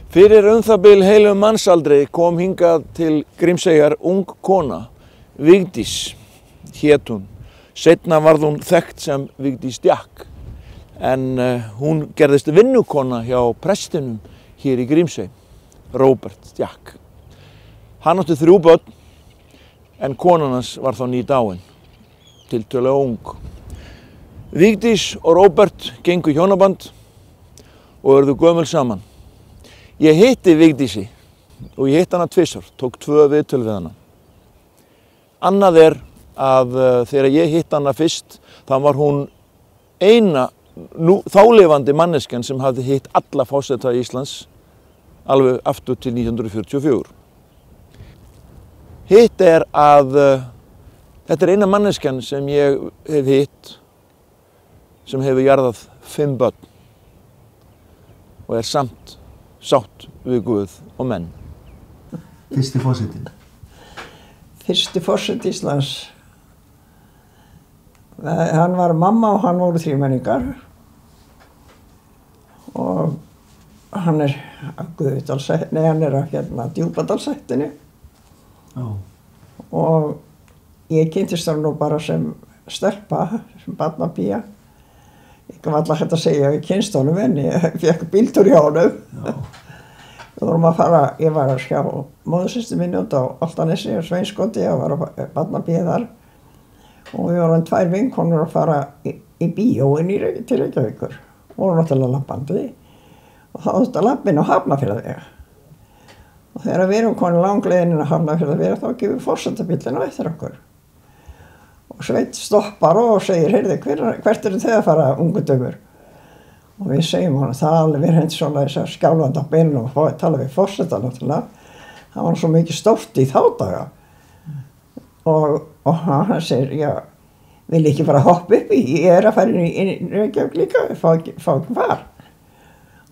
Fyrir það bil heilum mannsaldri kom hingað til Grímseyjar ung kona, Vigdís hét hún. Seinna varð hún þekkt sem Vigdís Djakk, en hún gerðist vinnukona hjá prestinum hér í Grímsey, Róbert Djakk. Hann átti 3 börn, en konan hans var þá nýdáin, tiltölulega ung. Vigdís og Róbert gengu hjónaband og urðu gömul saman. Ég hitti Vigdísi og ég hitti hana 2 sinnum, tók 2 viðtöl við hana. Annað að þegar ég hitti hana fyrst, þá var hún eina þálifandi manneskjan sem hafði hitt alla forseta Íslands alveg aftur til 1944. Hitt að þetta eina manneskjan sem ég hef hitt sem hefur jarðað 5 börn og samt sátt við Guð og menn. Fyrsti forsetinn? Fyrsti forseti Íslands. Hann var mamma og hann voru 3 menningar. Og hann af Guðvíkdalshættinni, nei, hann af Djúpadalshættinni. Og ég kynntist hann nú bara sem stelpa, sem barnapía. Ég var alltaf hægt að segja að ég kynst honum en ég fekk bíltúr hjá honum. Við vorum að fara, ég var að sjá móðursystur minni út á Álftanesi og Sveinskoti og var að barnapía þar. Og við vorum 2 vinkonur að fara í bíóin til Reykjavíkur. Og vorum náttúrulega labbandi. Og þá þurfti að labba inn á Hafnarfjarðarveg. Og þegar við erum komin langleiðin inn á Hafnarfjarðarveg þá gefur forsetabíllinn á eftir okkur. Og Sveinn stoppar og segir, heyrðu, hvert eru þið að fara, ungu dömur? Og við segjum hann, það alveg verið hendur svona þess að skjálfandi á beinu og tala við forseta náttúrulega. Það var svo mikið stórt í þá daga. Og hann segir, já, vil ekki fara að hoppa upp í, ég að fara inn í Reykjavík líka, fá ekki far.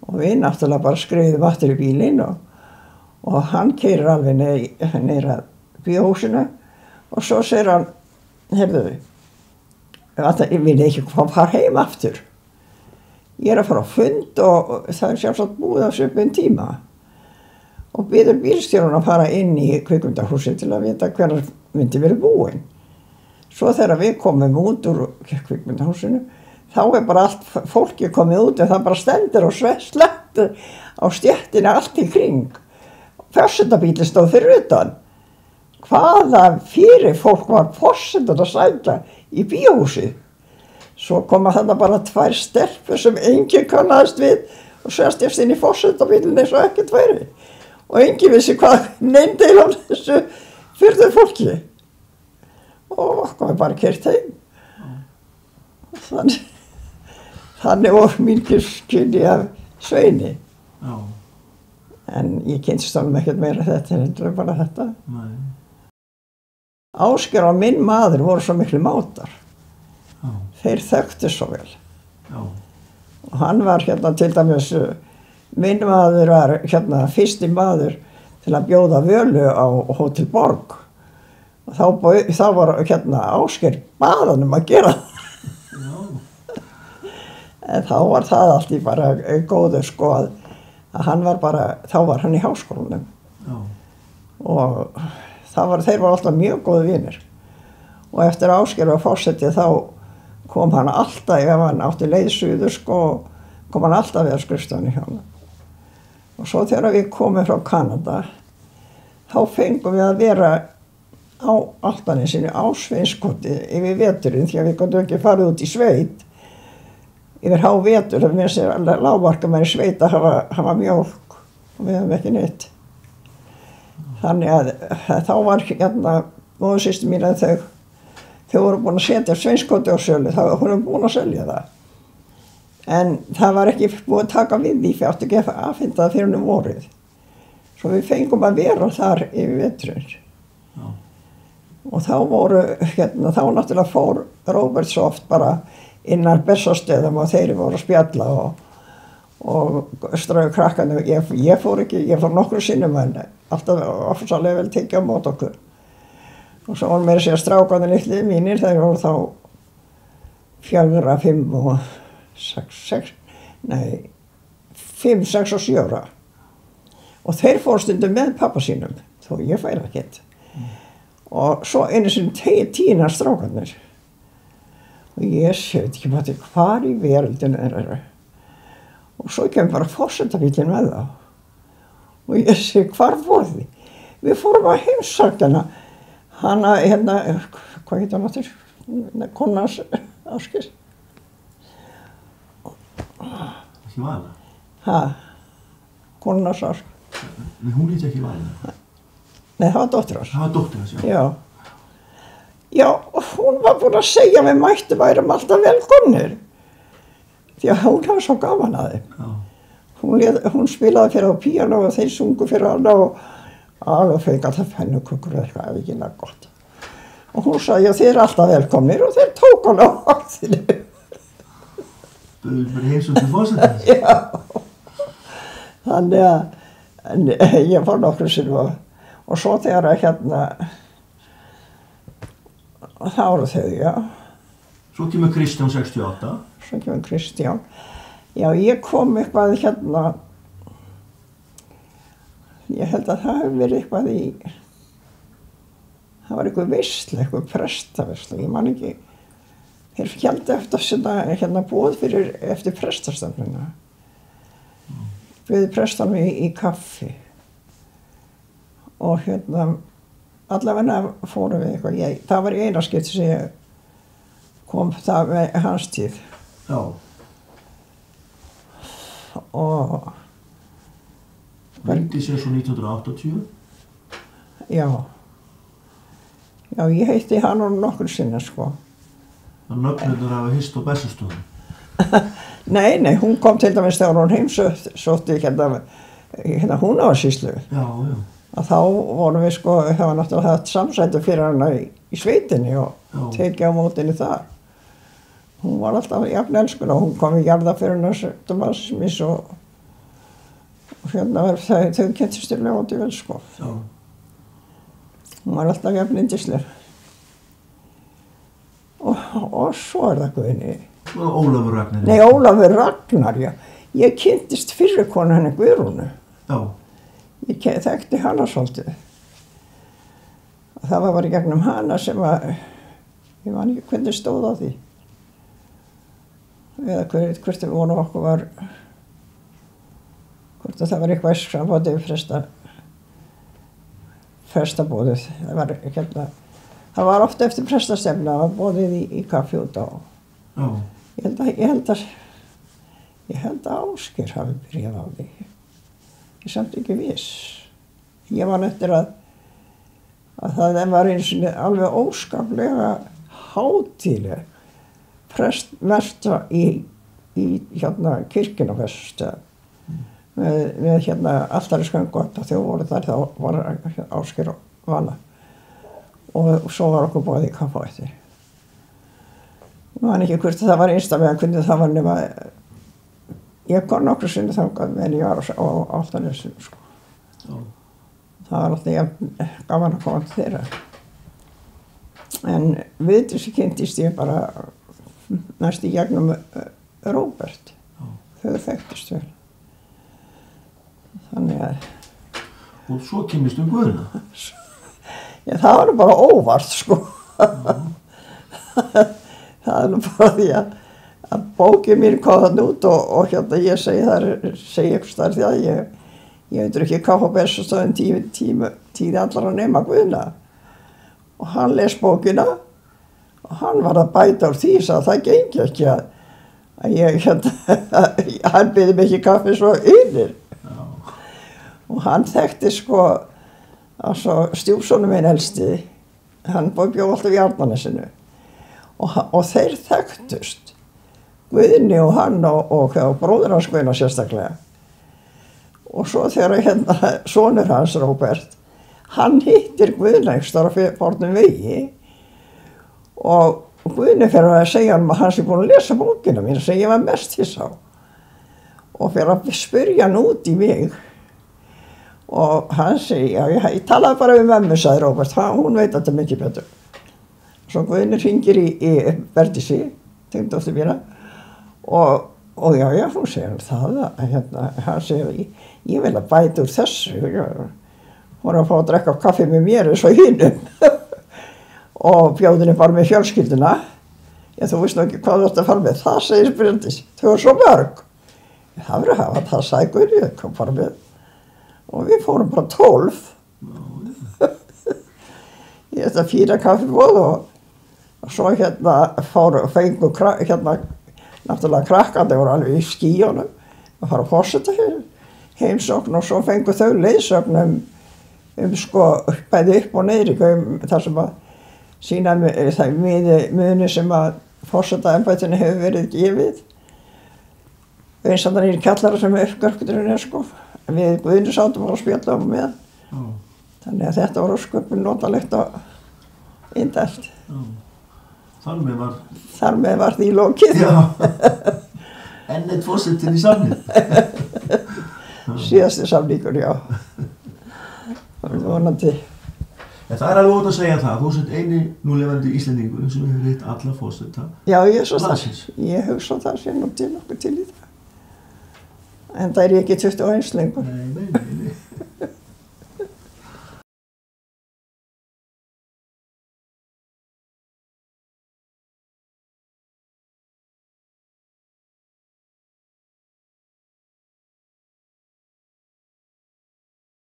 Og við náttúrulega bara skriðum aftur í bílinn og hann keyrir alveg niður að bíóhúsinu og svo segir hann, heyrðu, ég vil ekki fara heim aftur. Ég að fara á fund og það sjálfsagt búið á svipum tíma. Og biður bílstjóran að fara inn í kvikmyndahúsið til að vita hvernig myndi verið búin. Svo þegar við komum út úr kvikmyndahúsinu, þá bara allt fólki komið út en það bara stendur og slettur á stéttinni allt í kring. Forsetabíllinn stóð fyrir utan. Hvaða fyrir fólk var forsetar að sækja í bíóhúsið. Svo koma þarna bara 2 stelpur sem enginn kannaðist við og sérstjast inn í forsetabílinn eins og ekkert væri. Og enginn vissi hvað neyndi á þessu fyrir fólki. Og okkur var bara keyrt heim. Þannig var mín kynni af Sveini. En ég kynntist honum ekkert meira þetta, heldur bara þetta. Ásgeir og minn maður voru svo miklu mátar. Þeir þekktu svo vel. Og hann var til dæmis, minn maður var fyrsti maður til að bjóða völu á Hótel Borg. Og þá var Ásgeir baðanum að gera það. En þá var það allt í bara góðu sko að hann var bara, þá var hann í háskólanum. Og þeir var alltaf mjög góðu vinir. Og eftir Ásgeir var forseti þá kom hann alltaf, ef hann átti leið suður sko, kom hann alltaf við að skrifstofunni hjá hann. Og svo þegar við komum frá Kanada, þá fengum við að vera á Álftanesinu á Sveinskoti yfir veturinn, því að við gætum ekki farið út í sveit yfir hávetur, það með sér lágmarka með í sveit að hafa mjólk og við höfum ekki neitt. Þannig að þá var móðursystir mín að þau voru búin að setja Sveinskoti á sölu, þá voru búin að selja það. En það var ekki búin að taka við því, fyrir átti ekki að affinna það fyrir vorið. Svo við fengum að vera þar yfir veturinn. Og þá voru, þá náttúrulega fór Róbert svo oft bara innan Bessastöðum og þeir voru að spjalla og strauðu krakkarnir. Ég fór ekki, ég fór nokkru sinnum en alltaf ofsalega vel tekið á mót okkur. Og svo voru meira að segja strákarnir litli mínir, þeir voru þá 4, 5 og 6, nei, 5, 6 og 7 ára. og þeir fóru stundum með pappa sínum, þó ég færi ekkert. Og svo einu sinni tína strákarnir. Og ég sé ekki hvar í veröldinu eru. Og svo kemur bara forsetabíllinn með þá. Og ég sé, hvar voru þið? Við fórum að heimsækja hana, hvað heit hann áttur? Konans Ásgeir. Ekki Vala? Ha, konans Ásgeir. Nei, hún heit ekki Vala. Nei, það var dóttir hans. Það var dóttir hans, já. Já. Já, hún var búin að segja að við værum alltaf velkomnir. Því að hún hafði svo gaman að þeim. Já. Hún spilaði fyrir á píanó og þeir sungu fyrir hana og alveg fengi alltaf pönnukökur eða eitthvað, ef ekki nær gott. Og hún sagði að þeir alltaf velkomnir og þeir tók hana á orðinu. Bauður bara heimsókn til forsetans? Já. Þannig að ég fór nokkru sinnum og svo þegar þá eru þau, já. Svo kemur Kristján 68. Svo kemur Kristján. Já, ég kom eitthvað ég held að það hefði verið eitthvað það var eitthvað veisla, eitthvað prestaveisla, ég man ekki. Þeir héldu eftir að senda boð eftir prestastöfnuna. Bauðu prestanum í kaffi. Og allavega fórum við eitthvað, það var í eina skipti sem ég kom það með hans tíð. Já. Og Vigdís svo 1980? Já. Já, ég heitti hann nokkur sinni, sko. Það nöfnirnar hafa hist á Bessastöðum? Nei, hún kom til dæmis þegar hún heimsótti hún á sýslu. Já, já. Að þá vorum við, sko, það var náttúrulega haft samsæti fyrir hana í sveitinni og tekið á mótinni þar. Hún var alltaf jafn elskun og hún kom í jarðarföruna Thomas og þau kynntust ljóti vel, sko. Já. Hún var alltaf jafn yndisleg. Og svo það Guðni. Og Ólafur Ragnar. Nei, Ólafur Ragnar, já. Ég kynntist fyrri konu henni Guðrúnu. Já. Ég þekkti hana svolítið. Það var bara í gegnum hana sem ég man ekki hvernig stóð á því. Eða hvert vonu okkur var, hvort það var eitthvað sambandi við prestabóðið. Það var ofta eftir prestastefna að boðið í kaffi út á. Já. Ég held að Ásgeir hafi byrjað á því. Ég samt ekki viss. Ég man eftir að það var eins og alveg óskaplega hátíðleg prestmerta í kirkjun á Bessastöðum. Með altarisgöngu og þau voru þar, þá var Ásgeir og Vala. Og svo var okkur boðið í kaffi á eftir. Ég man ekki hvort það var einstaklega hvernig það var nema. Ég kom nokkru sinni þangað meðan ég var á Álftanesinu, sko. Já. Það var alltaf gaman að koma til þeirra. En Vigdísi kynntist ég bara næst í gegnum Róbert. Já. Þau þekktust vel. Þannig að... Og svo kynnist Guðna. Já, það var nú bara óvart, sko. Það er nú bara því að bókið mín kom þarna út og ég segi ykkur starf því að ég veitur ekki kaffi á Bessastöðum tíði allar að nema Guðna. Og hann les bókina og hann var að bæta úr því að það gengi ekki að hann byði mig ekki kaffi svo yfir. Og hann þekkti, sko, stjúpsonur minn elsti, hann bjó alltaf í Arnarnesinu og þeir þekktust, Guðni og hann og bróðir hans Guðna sérstaklega. Og svo þegar sonur hans, Róbert, hann hittir Guðna einhvers staðar á fornum vegi og Guðni fer að segja hann að hann sé búinn að lesa bókina mín sem ég var mest hissa á og fer að spyrja hann út í mig. Og hann segi, já, ég talaði bara við mömmu, sagði Róbert, hún veit þetta mikið betur. Svo Guðni hringir í Berdísi, tengdóttur mína, og Og já, hún segir það, hann segir, ég vil að bæta úr þessu. Hún var að fá að drekka kaffi með mér eins og hinum. Og bjóðinni bara með fjölskylduna. Þú veist nú ekki hvað þú ert að fara með. Það segir Bryndís, þau var svo mörg. Það verður að hafa það, sagði Guðni, kom bara með. Og við fórum bara 12. Í þetta 4 kaffiboð og svo fengu náttúrulega krakkandi voru alveg í skíunum að fara að forseta heimsókn og svo fengu þau leiðsögn sko bæði upp og niður þar sem að sína það muni sem að forsetaembættinu hefur verið gefið eins og þannig í kjallara sem uppgörkturinn sko. Við Guðni sátum og spjallum með. Þannig að þetta var sköpun notalegt og indælt. Þar með var því lokið. Enn eitt forsetinn í samning. Síðasti samningur, já. Vonandi. Það alveg ótt að segja það. Þú sett eini núlifandi Íslendingur sem hefur hitt alla forseta. Já, ég hugsa það sé nú til okkur til í það. En það ég ekki 21 lengur. Nei.